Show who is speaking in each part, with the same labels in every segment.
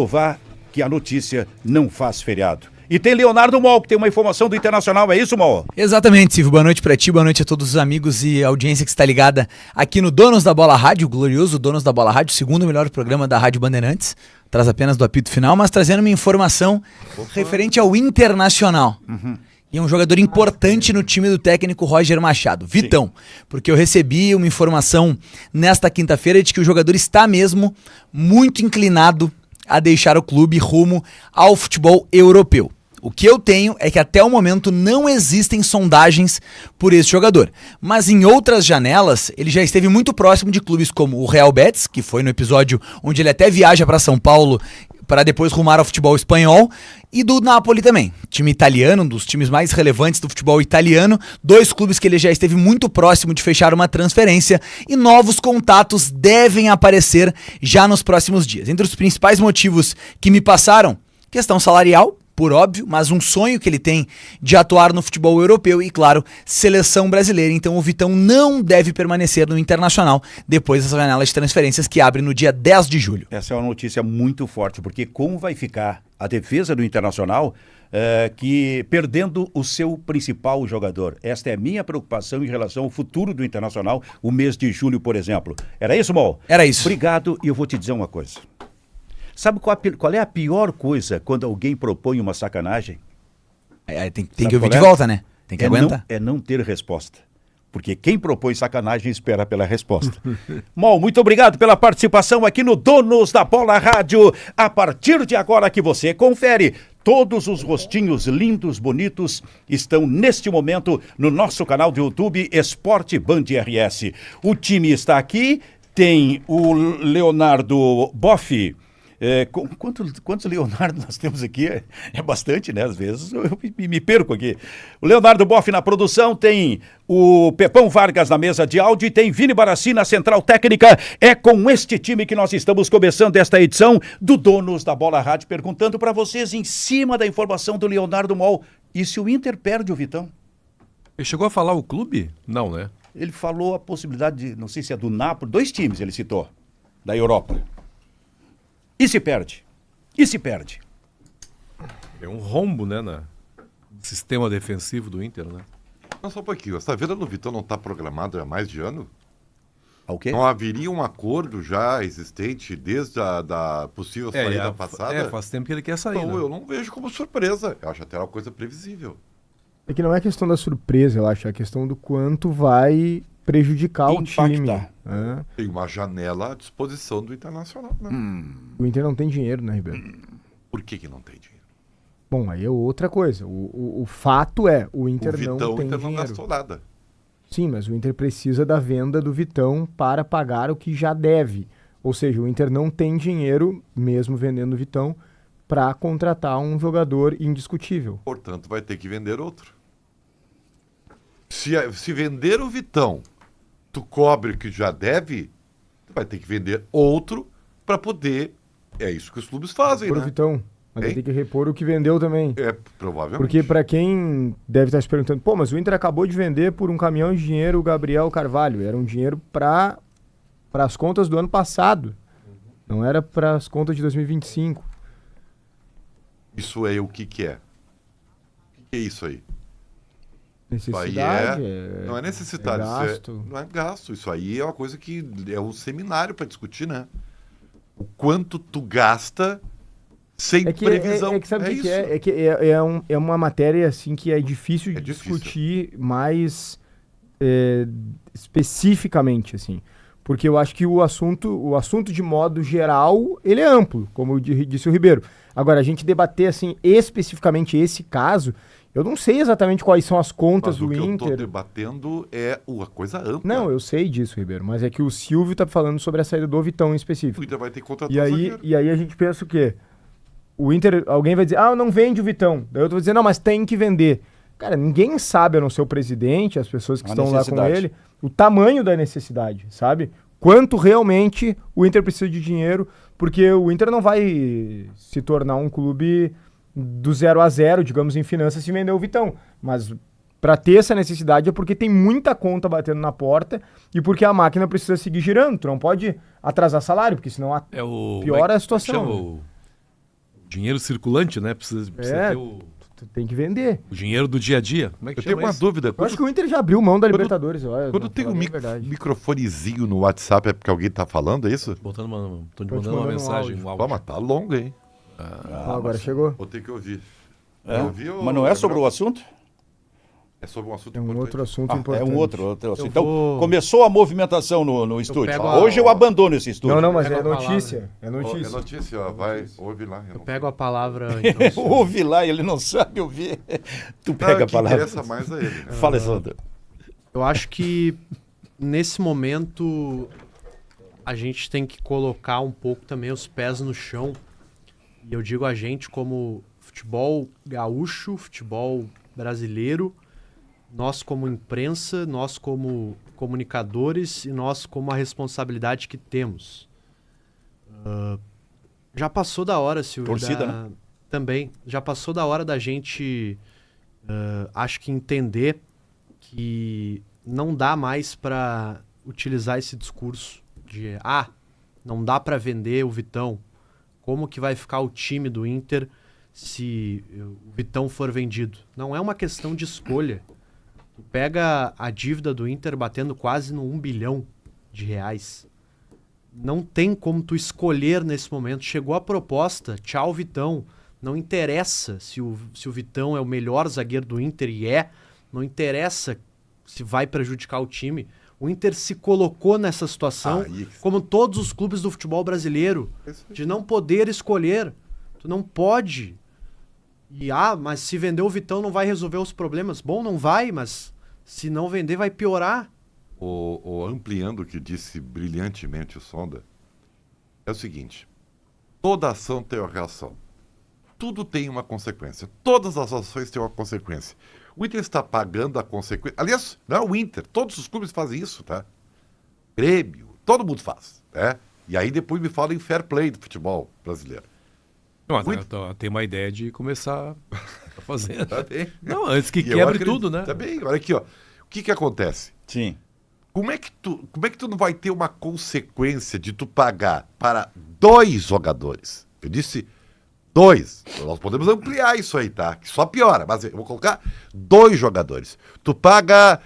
Speaker 1: provar que a notícia não faz feriado. E tem Leonardo Mol, que tem uma informação do Internacional, é isso, Mol?
Speaker 2: Exatamente, Silvio. Boa noite pra ti, boa noite a todos os amigos e audiência que está ligada aqui no Donos da Bola Rádio, o glorioso Donos da Bola Rádio, segundo melhor programa da Rádio Bandeirantes, traz apenas do apito final, mas trazendo uma informação referente ao Internacional. E é um jogador importante no time do técnico Roger Machado, Vitão, porque eu recebi uma informação nesta quinta-feira de que o jogador está mesmo muito inclinado a deixar o clube rumo ao futebol europeu. O que eu tenho é que até o momento não existem sondagens por esse jogador. Mas em outras janelas, ele já esteve muito próximo de clubes como o Real Betis, que foi no episódio onde ele até viaja para São Paulo para depois rumar ao futebol espanhol, e do Napoli também. Time italiano, um dos times mais relevantes do futebol italiano, 2 clubes que ele já esteve muito próximo de fechar uma transferência, e novos contatos devem aparecer já nos próximos dias. Entre os principais motivos que me passaram, questão salarial, por óbvio, mas um sonho que ele tem de atuar no futebol europeu e, claro, seleção brasileira. Então o Vitão não deve permanecer no Internacional depois dessa janela de transferências que abre no dia 10 de julho.
Speaker 1: Essa é uma notícia muito forte, porque como vai ficar a defesa do Internacional que perdendo o seu principal jogador? Esta é a minha preocupação em relação ao futuro do Internacional, o mês de julho, por exemplo. Era isso, Mol?
Speaker 2: Era isso.
Speaker 1: Obrigado, e eu vou te dizer uma coisa. Sabe qual é a pior coisa quando alguém propõe uma sacanagem?
Speaker 2: Tem que ouvir de volta, né? Tem que aguentar.
Speaker 1: É não ter resposta. Porque quem propõe sacanagem espera pela resposta. Mol, muito obrigado pela participação aqui no Donos da Bola Rádio. A partir de agora que você confere, todos os rostinhos lindos, bonitos, estão neste momento no nosso canal do YouTube Esporte Band RS. O time está aqui, tem o Leonardo Boff. Quantos Leonardo nós temos aqui? É bastante, né? Às vezes eu me perco aqui. O Leonardo Boff na produção, tem o Pepão Vargas na mesa de áudio e tem Vini Barassi na central técnica. É com este time que nós estamos começando esta edição do Donos da Bola Rádio, perguntando para vocês, em cima da informação do Leonardo Mol, e se o Inter perde o Vitão?
Speaker 3: Ele chegou a falar o clube? Não, né?
Speaker 1: Ele falou a possibilidade de, não sei se é do Napoli, 2 times ele citou, da Europa. E se perde? E se perde?
Speaker 3: É um rombo, né, no sistema defensivo do Inter, né?
Speaker 4: Não, só um pouquinho. Essa venda do Vitão não está programada há mais de ano?
Speaker 1: O quê?
Speaker 4: Não haveria um acordo já existente desde a da possível saída passada?
Speaker 3: Faz tempo que ele quer sair,
Speaker 4: Então,
Speaker 3: né?
Speaker 4: eu não vejo como surpresa. Eu acho até uma coisa previsível.
Speaker 5: É que não é questão da surpresa, eu acho. É a questão do quanto vai prejudicar o time.
Speaker 4: Tem uma janela à disposição do Internacional, né?
Speaker 5: O Inter não tem dinheiro, né, Ribeiro?
Speaker 4: Por que não tem dinheiro?
Speaker 5: Bom, aí é outra coisa. O fato é, o Inter não tem
Speaker 4: o Inter não
Speaker 5: dinheiro.
Speaker 4: gastou nada.
Speaker 5: Sim, mas o Inter precisa da venda do Vitão para pagar o que já deve. Ou seja, o Inter não tem dinheiro, mesmo vendendo o Vitão, para contratar um jogador indiscutível.
Speaker 4: Portanto, vai ter que vender outro. Se vender o Vitão, tu cobre o que já deve, tu vai ter que vender outro para poder... É isso que os clubes fazem,
Speaker 5: Por
Speaker 4: né?
Speaker 5: Vitão, mas vai ter que repor o que vendeu também.
Speaker 4: É, provavelmente.
Speaker 5: Porque para quem deve estar se perguntando, pô, mas o Inter acabou de vender por um caminhão de dinheiro o Gabriel Carvalho. Era um dinheiro para as contas do ano passado. Não era para as contas de 2025.
Speaker 4: Isso aí, o que é? O que é isso aí?
Speaker 5: Necessidade?
Speaker 4: Não é necessidade.
Speaker 5: É gasto.
Speaker 4: Não é gasto. Isso aí é uma coisa que é um seminário para discutir, né? O quanto tu gasta sem previsão.
Speaker 5: É uma matéria assim que é difícil de discutir mais especificamente, assim. Porque eu acho que o assunto de modo geral, ele é amplo, como disse o Ribeiro. Agora, a gente debater assim especificamente esse caso, eu não sei exatamente quais são as contas do Inter.
Speaker 4: O que eu tô debatendo é uma coisa ampla.
Speaker 5: Não, eu sei disso, Ribeiro, mas é que o Silvio tá falando sobre a saída do Vitão em específico.
Speaker 4: O Inter vai ter que contratar
Speaker 5: e aí a gente pensa o quê? O Inter, alguém vai dizer, não vende o Vitão. Daí eu vou dizer, não, mas tem que vender. Cara, ninguém sabe, a não ser o presidente, as pessoas que estão lá com ele, o tamanho da necessidade, sabe? Quanto realmente o Inter precisa de dinheiro, porque o Inter não vai se tornar um clube do 0-0, digamos, em finanças, se vender o Vitão. Mas para ter essa necessidade é porque tem muita conta batendo na porta e porque a máquina precisa seguir girando. Tu não pode atrasar salário, porque senão piora a situação.
Speaker 3: Dinheiro circulante, né? Precisa ter
Speaker 5: Tu tem que vender.
Speaker 3: o dinheiro do dia a dia. Como é que
Speaker 4: Eu tenho
Speaker 3: chama
Speaker 4: uma
Speaker 3: isso?
Speaker 4: dúvida.
Speaker 5: Eu acho que o Inter já abriu mão da Libertadores.
Speaker 4: Quando tem um microfonezinho no WhatsApp é porque alguém tá falando, é isso?
Speaker 3: Tô te
Speaker 5: Tô te
Speaker 3: mandando uma
Speaker 5: mandando um
Speaker 3: mensagem,
Speaker 5: áudio.
Speaker 3: um
Speaker 4: Pô,
Speaker 3: áudio.
Speaker 4: mas tá longo, hein?
Speaker 5: Agora chegou.
Speaker 4: Vou ter que ouvir.
Speaker 1: É?
Speaker 4: Ouvir ou-
Speaker 1: Mas não é sobre o assunto?
Speaker 4: É sobre um assunto
Speaker 5: É um
Speaker 4: importante.
Speaker 5: outro assunto
Speaker 1: É
Speaker 5: importante.
Speaker 1: um outro assunto.
Speaker 6: Eu
Speaker 1: Então,
Speaker 6: vou-
Speaker 1: começou a movimentação no estúdio.
Speaker 6: pego
Speaker 1: Hoje eu abandono esse estúdio.
Speaker 5: Não, mas
Speaker 6: Pega
Speaker 5: é
Speaker 6: a palavra.
Speaker 5: notícia. É
Speaker 4: Ó,
Speaker 5: notícia.
Speaker 4: é notícia, ó. Vai, ouve lá.
Speaker 6: Eu pego a palavra, então.
Speaker 1: Ouve lá, ele não sabe ouvir. Tu
Speaker 4: Não,
Speaker 1: pega
Speaker 4: é
Speaker 1: a
Speaker 4: que
Speaker 1: palavra.
Speaker 4: interessa mais a ele. Né?
Speaker 1: Fala, Sandra.
Speaker 6: Eu acho que nesse momento a gente tem que colocar um pouco também os pés no chão. E eu digo a gente como futebol gaúcho, futebol brasileiro, nós como imprensa, nós como comunicadores e nós como a responsabilidade que temos. Já passou da hora, Silvio.
Speaker 1: Torcida, né?
Speaker 6: Também. Já passou da hora da gente, acho que entender que não dá mais para utilizar esse discurso de não dá para vender o Vitão. Como que vai ficar o time do Inter se o Vitão for vendido? Não é uma questão de escolha. Tu pega a dívida do Inter batendo quase no 1 bilhão de reais. Não tem como tu escolher nesse momento. Chegou a proposta, tchau Vitão. Não interessa se o Vitão é o melhor zagueiro do Inter e não interessa se vai prejudicar o time. O Inter se colocou nessa situação, como todos os clubes do futebol brasileiro, de não poder escolher. Tu não pode. E mas se vender o Vitão não vai resolver os problemas. Bom, não vai, mas se não vender vai piorar.
Speaker 4: Ampliando o que disse brilhantemente o Sonda, é o seguinte: toda ação tem uma reação. Tudo tem uma consequência. Todas as ações têm uma consequência. O Inter está pagando a consequência. Aliás, não é o Inter, todos os clubes fazem isso, tá? Grêmio, todo mundo faz, né? E aí depois me fala em fair play do futebol brasileiro.
Speaker 3: Não, tem uma ideia de começar a fazer.
Speaker 4: Tá bem?
Speaker 3: Não, antes que
Speaker 4: E eu
Speaker 3: quebre
Speaker 4: acredito,
Speaker 3: tudo, né?
Speaker 4: Tá bem, olha aqui, ó. O que acontece?
Speaker 1: Sim.
Speaker 4: Como é que tu não vai ter uma consequência de tu pagar para 2 jogadores? Eu disse 2. Nós podemos ampliar isso aí, tá? Que só piora, mas eu vou colocar 2 jogadores. Tu paga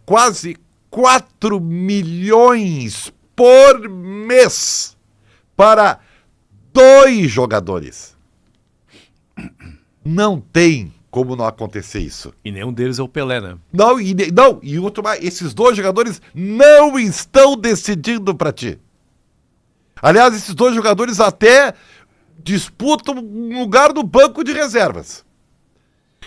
Speaker 4: quase 4 milhões por mês para 2 jogadores. Não tem como não acontecer isso.
Speaker 3: E nenhum deles é o Pelé, né?
Speaker 4: E outro mais, esses 2 jogadores não estão decidindo para ti. Aliás, esses 2 jogadores até disputam um lugar no banco de reservas.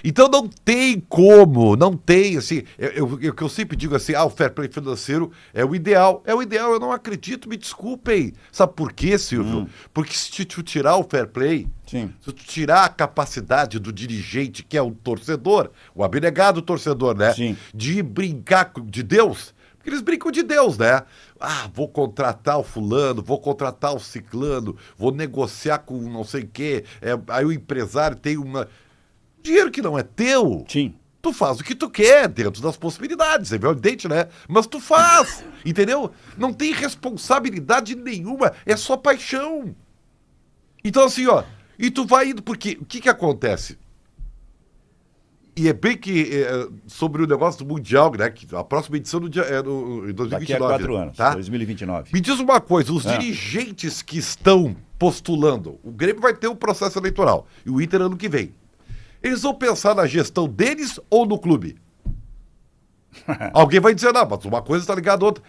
Speaker 4: Então não tem como, não tem, assim, o que eu sempre digo assim, o fair play financeiro é o ideal. É o ideal, eu não acredito, me desculpem. Sabe por quê, Silvio? Porque se tu tirar o fair play,
Speaker 1: Sim.
Speaker 4: se tu tirar a capacidade do dirigente, que é o torcedor, o abnegado torcedor, né?
Speaker 1: Sim.
Speaker 4: De brincar de Deus, porque eles brincam de Deus, né? Vou contratar o fulano, vou contratar o ciclano, vou negociar com não sei o quê. Aí o empresário tem dinheiro que não é teu.
Speaker 1: Sim.
Speaker 4: Tu faz o que tu quer, dentro das possibilidades, é evidente, né? Mas tu faz, entendeu? Não tem responsabilidade nenhuma, é só paixão. Então assim, e tu vai indo, porque o que acontece? E é bem que sobre o negócio do Mundial, né? Que a próxima edição em 2029.
Speaker 1: Daqui a 4 anos,
Speaker 4: tá?
Speaker 1: 2029.
Speaker 4: Me diz uma coisa, os dirigentes que estão postulando, o Grêmio vai ter um processo eleitoral, e o Inter ano que vem. Eles vão pensar na gestão deles ou no clube? Alguém vai dizer, não, mas uma coisa está ligada à outra.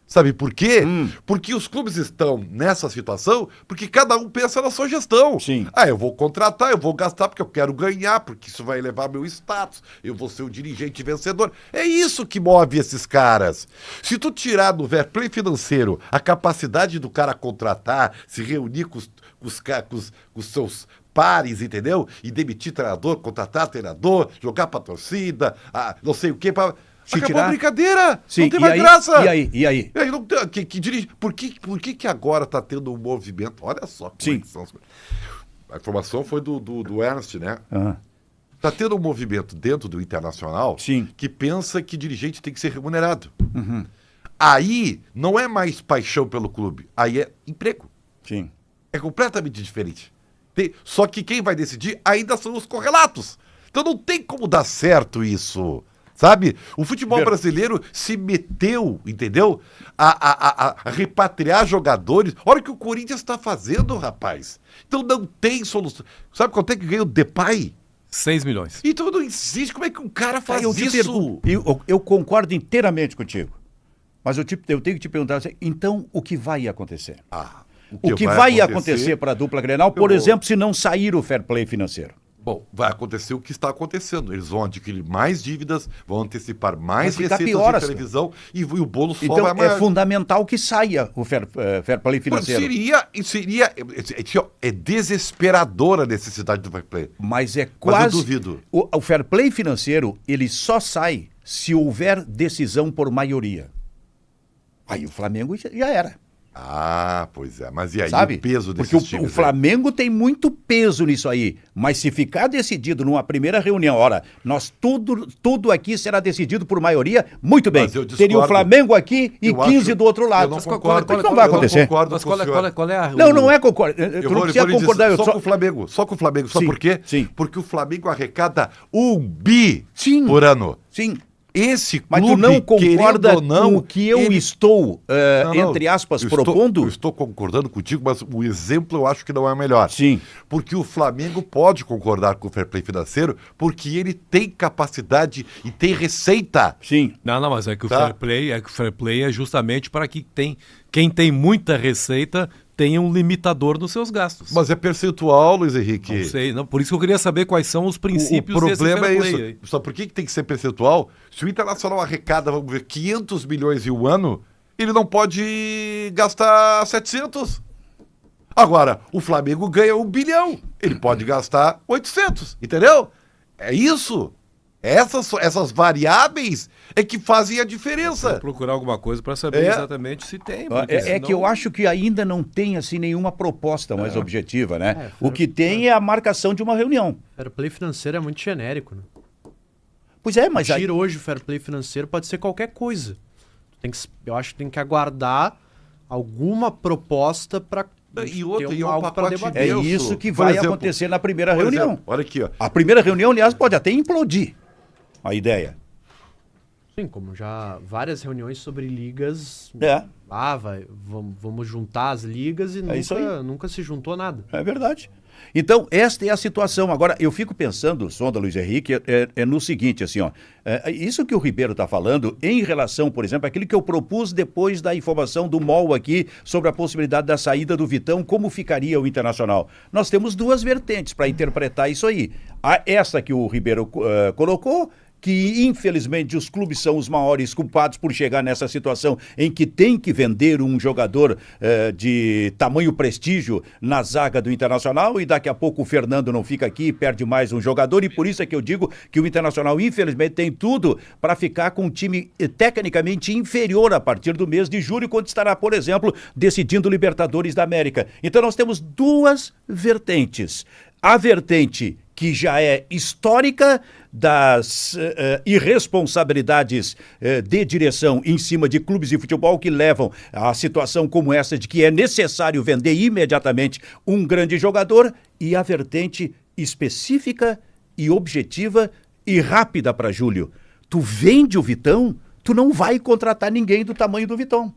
Speaker 4: Sabe por quê? Porque os clubes estão nessa situação porque cada um pensa na sua gestão.
Speaker 1: Sim.
Speaker 4: Eu vou contratar, eu vou gastar porque eu quero ganhar, porque isso vai elevar meu status, eu vou ser o dirigente vencedor. É isso que move esses caras. Se tu tirar do fair play financeiro a capacidade do cara contratar, se reunir com os seus pares, entendeu? E demitir treinador, contratar treinador, jogar pra torcida, não sei o quê, acabou a brincadeira!
Speaker 1: Sim,
Speaker 4: não tem mais graça!
Speaker 1: E aí?
Speaker 4: Não tem, dirige. Por que agora tá tendo um movimento? Olha só como é que são as coisas. A informação foi do Ernst, né? Tá tendo um movimento dentro do Internacional que pensa que dirigente tem que ser remunerado. Aí não é mais paixão pelo clube, aí é emprego.
Speaker 1: Sim.
Speaker 4: É completamente diferente. Só que quem vai decidir ainda são os correlatos. Então não tem como dar certo isso. Sabe? O futebol brasileiro se meteu, entendeu? A repatriar jogadores. Olha o que o Corinthians está fazendo, rapaz. Então não tem solução. Sabe quanto é que ganha o Depay?
Speaker 3: 6 milhões.
Speaker 4: Então não existe. Como é que um cara faz
Speaker 1: Eu te
Speaker 4: isso?
Speaker 1: pergunto, eu concordo inteiramente contigo. Mas eu tenho que te perguntar assim, então o que vai acontecer? O que vai acontecer para a dupla Grenal, por exemplo, se não sair o fair play financeiro?
Speaker 4: Bom, vai acontecer o que está acontecendo. Eles vão adquirir mais dívidas, vão antecipar mais
Speaker 1: Vai ficar
Speaker 4: receitas
Speaker 1: pior,
Speaker 4: de televisão e o bolo só
Speaker 1: Então
Speaker 4: vai maior.
Speaker 1: é fundamental que saia o fair play financeiro.
Speaker 4: É desesperadora a necessidade do fair play.
Speaker 1: Mas é
Speaker 4: Mas
Speaker 1: quase...
Speaker 4: eu duvido.
Speaker 1: O fair play financeiro, ele só sai se houver decisão por maioria. Aí o Flamengo já era.
Speaker 4: Ah, pois é. Mas e aí
Speaker 1: Sabe?
Speaker 4: o peso desses
Speaker 1: Porque
Speaker 4: times?
Speaker 1: o Flamengo tem muito peso nisso aí. Mas se ficar decidido numa primeira reunião, tudo aqui será decidido por maioria, muito bem.
Speaker 4: Mas eu discordo.
Speaker 1: Teria o Flamengo aqui e
Speaker 4: Eu
Speaker 1: 15
Speaker 4: acho-
Speaker 1: do outro lado.
Speaker 4: eu não concordo.
Speaker 1: Isso não vai acontecer.
Speaker 4: Eu não concordo
Speaker 3: Mas
Speaker 4: com o senhor.
Speaker 3: qual é a...
Speaker 1: Não é concordar.
Speaker 4: Eu
Speaker 1: Tu
Speaker 4: vou
Speaker 1: não precisa
Speaker 4: lhe dizer,
Speaker 1: concordar.
Speaker 4: só com o Flamengo. Só com o Flamengo. Sabe
Speaker 1: Sim,
Speaker 4: por quê?
Speaker 1: sim.
Speaker 4: Porque o Flamengo arrecada 1 bi
Speaker 1: Sim.
Speaker 4: por ano.
Speaker 1: Sim.
Speaker 4: Esse
Speaker 1: Mas
Speaker 4: clube,
Speaker 1: tu não concorda
Speaker 4: querendo ou não,
Speaker 1: com o que eu estou, entre aspas, propondo?
Speaker 4: Eu estou concordando contigo, mas o exemplo eu acho que não é o melhor.
Speaker 1: Sim.
Speaker 4: Porque o Flamengo pode concordar com o fair play financeiro porque ele tem capacidade e tem receita.
Speaker 1: Sim.
Speaker 3: Não, mas é que o
Speaker 4: Tá.
Speaker 3: fair play é justamente para que quem tem muita receita tenha um limitador nos seus gastos.
Speaker 4: Mas é percentual, Luiz Henrique.
Speaker 3: Não sei, não, por isso que eu queria saber quais são os
Speaker 4: O
Speaker 3: princípios
Speaker 4: problema é
Speaker 3: desse fair
Speaker 4: isso.
Speaker 3: play aí.
Speaker 4: Só por que tem que ser percentual? Se o Internacional arrecada, vamos ver, 500 milhões em um ano, ele não pode gastar 700. Agora, o Flamengo ganha 1 bilhão. Ele pode gastar 800, entendeu? É isso. Essas variáveis é que fazem a
Speaker 3: Vou
Speaker 4: diferença.
Speaker 3: procurar alguma coisa para saber
Speaker 4: É.
Speaker 3: exatamente se tem. porque
Speaker 1: É
Speaker 3: senão-
Speaker 1: que eu acho que ainda não tem assim nenhuma proposta mais objetiva, né? O que tem é a marcação de uma reunião.
Speaker 6: Fair play financeiro é muito genérico, né?
Speaker 1: Pois é, mas aí,
Speaker 6: Tira hoje o fair play financeiro, pode ser qualquer coisa. Eu acho que tem que aguardar alguma proposta para
Speaker 4: E outra, e é um pacote
Speaker 1: é
Speaker 4: denso.
Speaker 1: isso que
Speaker 4: Por
Speaker 1: vai
Speaker 4: exemplo,
Speaker 1: acontecer na primeira
Speaker 4: por
Speaker 1: reunião.
Speaker 4: exemplo, olha aqui, ó.
Speaker 1: A primeira reunião, aliás, pode até implodir a ideia.
Speaker 6: Sim, como já várias reuniões sobre ligas.
Speaker 1: É.
Speaker 6: Vamos juntar as ligas e
Speaker 1: isso aí.
Speaker 6: nunca se juntou nada.
Speaker 1: É verdade. Então, esta é a situação. Agora, eu fico pensando, Sonda, Luiz Henrique, no seguinte, assim, ó. Isso que o Ribeiro está falando, em relação, por exemplo, àquilo que eu propus depois da informação do MOL aqui sobre a possibilidade da saída do Vitão, como ficaria o Internacional. Nós temos duas vertentes para interpretar isso aí. Essa que o Ribeiro colocou, que infelizmente os clubes são os maiores culpados por chegar nessa situação em que tem que vender um jogador de tamanho prestígio na zaga do Internacional, e daqui a pouco o Fernando não fica aqui e perde mais um jogador, e por isso é que eu digo que o Internacional infelizmente tem tudo para ficar com um time tecnicamente inferior a partir do mês de julho, quando estará, por exemplo, decidindo Libertadores da América. Então nós temos duas vertentes. A vertente que já é histórica das irresponsabilidades de direção em cima de clubes de futebol que levam a situação como essa de que é necessário vender imediatamente um grande jogador, e a vertente específica e objetiva e rápida para Júlio. Tu vende o Vitão, tu não vai contratar ninguém do tamanho do Vitão.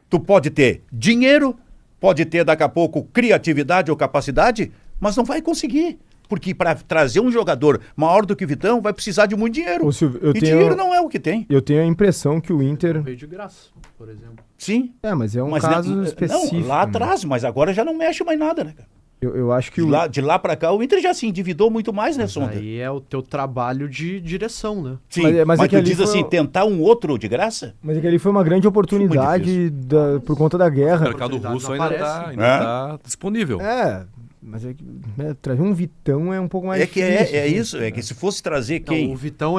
Speaker 1: Tu pode ter dinheiro, pode ter daqui a pouco criatividade ou capacidade, mas não vai conseguir. Porque para trazer um jogador maior do que o Vitão, vai precisar de muito dinheiro.
Speaker 5: Ô, Silvio,
Speaker 1: dinheiro não é o que tem.
Speaker 5: Eu tenho a impressão que o Inter...
Speaker 6: Veio de graça, por exemplo.
Speaker 1: Sim.
Speaker 5: Mas é um
Speaker 1: Mas
Speaker 5: caso específico.
Speaker 1: Não, lá
Speaker 5: né?
Speaker 1: atrás, mas agora já não mexe mais nada, né, cara?
Speaker 5: Eu acho que
Speaker 1: De lá para cá, o Inter já se endividou muito mais, né, Sonda?
Speaker 6: Aí é o teu trabalho de direção, né?
Speaker 1: Sim,
Speaker 5: mas é que
Speaker 1: tu
Speaker 5: ali
Speaker 1: diz
Speaker 5: foi
Speaker 1: assim,
Speaker 5: o-
Speaker 1: tentar um outro de graça?
Speaker 5: Mas é que ali foi uma grande oportunidade por conta da
Speaker 3: O
Speaker 5: guerra.
Speaker 3: mercado
Speaker 6: oportunidade
Speaker 3: russo
Speaker 6: não
Speaker 3: ainda
Speaker 6: aparece.
Speaker 3: está disponível.
Speaker 5: Mas é que trazer um Vitão é um pouco mais
Speaker 1: É que
Speaker 5: difícil.
Speaker 1: é
Speaker 5: assim.
Speaker 1: isso, é que se fosse trazer
Speaker 6: Não,
Speaker 1: quem...
Speaker 6: o Vitão,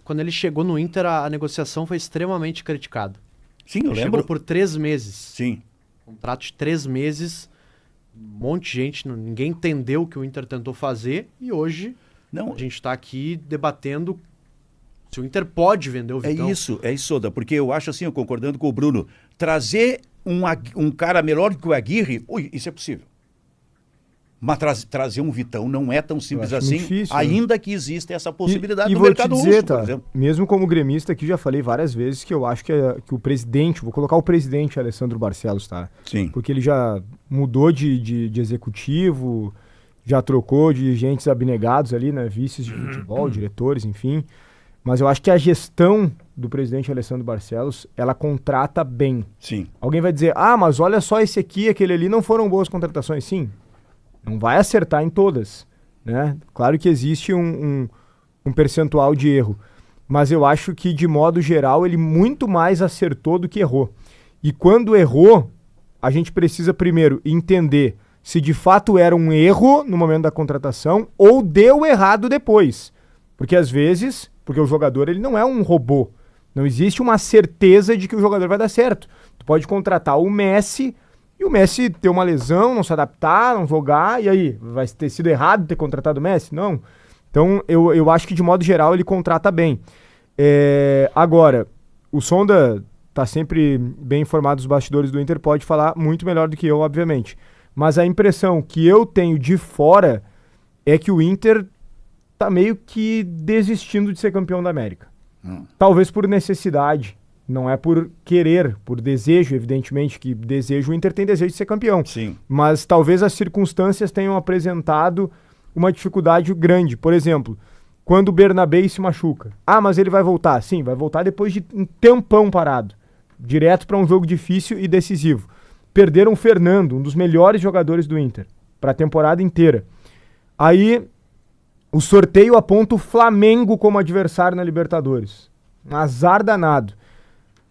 Speaker 6: quando ele chegou no Inter, a negociação foi extremamente criticada.
Speaker 1: Sim, eu
Speaker 6: Ele
Speaker 1: lembro.
Speaker 6: chegou por 3 meses.
Speaker 1: Sim.
Speaker 6: Contrato de 3 meses. Um monte de gente, ninguém entendeu o que o Inter tentou fazer. E hoje
Speaker 1: Não,
Speaker 6: a gente está aqui debatendo se o Inter pode vender o Vitão.
Speaker 1: é isso, Soda, porque eu acho assim, eu concordando com o Bruno, trazer um cara melhor que o Aguirre, isso é possível. Mas trazer um Vitão não é tão simples
Speaker 5: acho
Speaker 1: assim,
Speaker 5: muito difícil, né?
Speaker 1: ainda que exista essa possibilidade
Speaker 5: E
Speaker 1: no
Speaker 5: vou
Speaker 1: mercado
Speaker 5: te dizer,
Speaker 1: russo, por
Speaker 5: tá,
Speaker 1: exemplo.
Speaker 5: mesmo como gremista aqui, já falei várias vezes que eu acho que o presidente, vou colocar o presidente Alessandro Barcelos, tá?
Speaker 1: Sim.
Speaker 5: Porque ele já mudou de executivo, já trocou dirigentes abnegados ali, né? Vices de futebol, diretores, enfim. Mas eu acho que a gestão do presidente Alessandro Barcelos, ela contrata bem.
Speaker 1: Sim.
Speaker 5: Alguém vai dizer, mas olha só esse aqui, aquele ali, não foram boas contratações. Sim, não vai acertar em todas, né? Claro que existe um percentual de erro, mas eu acho que, de modo geral, ele muito mais acertou do que errou. E quando errou, a gente precisa primeiro entender se de fato era um erro no momento da contratação ou deu errado depois. Porque às vezes, porque o jogador ele não é um robô, não existe uma certeza de que o jogador vai dar certo. Tu pode contratar o Messi e o Messi ter uma lesão, não se adaptar, não jogar, e aí? Vai ter sido errado ter contratado o Messi? Não. Então eu acho que de modo geral ele contrata bem. Agora, o Sonda tá sempre bem informado dos bastidores do Inter, pode falar muito melhor do que eu, obviamente. Mas a impressão que eu tenho de fora é que o Inter tá meio que desistindo de ser campeão da América. Talvez por necessidade, não é por querer, por desejo, evidentemente, que desejo, o Inter tem desejo de ser campeão.
Speaker 1: Sim.
Speaker 5: Mas talvez as circunstâncias tenham apresentado uma dificuldade grande. Por exemplo, quando o Bernabé se machuca. Mas ele vai voltar. Sim, vai voltar depois de um tempão parado. Direto para um jogo difícil e decisivo. Perderam o Fernando, um dos melhores jogadores do Inter, para a temporada inteira. Aí o sorteio aponta o Flamengo como adversário na Libertadores. Um azar danado.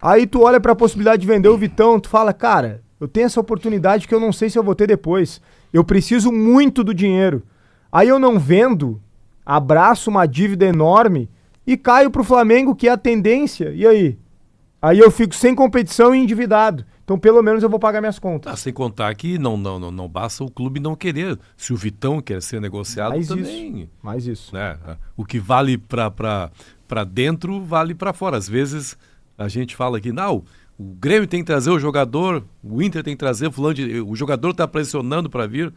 Speaker 5: Aí tu olha para a possibilidade de vender o Vitão, tu fala, cara, eu tenho essa oportunidade que eu não sei se eu vou ter depois. Eu preciso muito do dinheiro. Aí eu não vendo, abraço uma dívida enorme e caio pro Flamengo, que é a tendência. E aí? Aí eu fico sem competição e endividado. Então, pelo menos eu vou pagar minhas contas.
Speaker 3: Sem contar que não basta o clube não querer. Se o Vitão quer ser negociado
Speaker 5: Mais
Speaker 3: também.
Speaker 5: Isso. Mais isso.
Speaker 3: Né? O que vale para dentro, vale para fora. Às vezes a gente fala que não, o Grêmio tem que trazer o jogador, o Inter tem que trazer o jogador está pressionando para vir.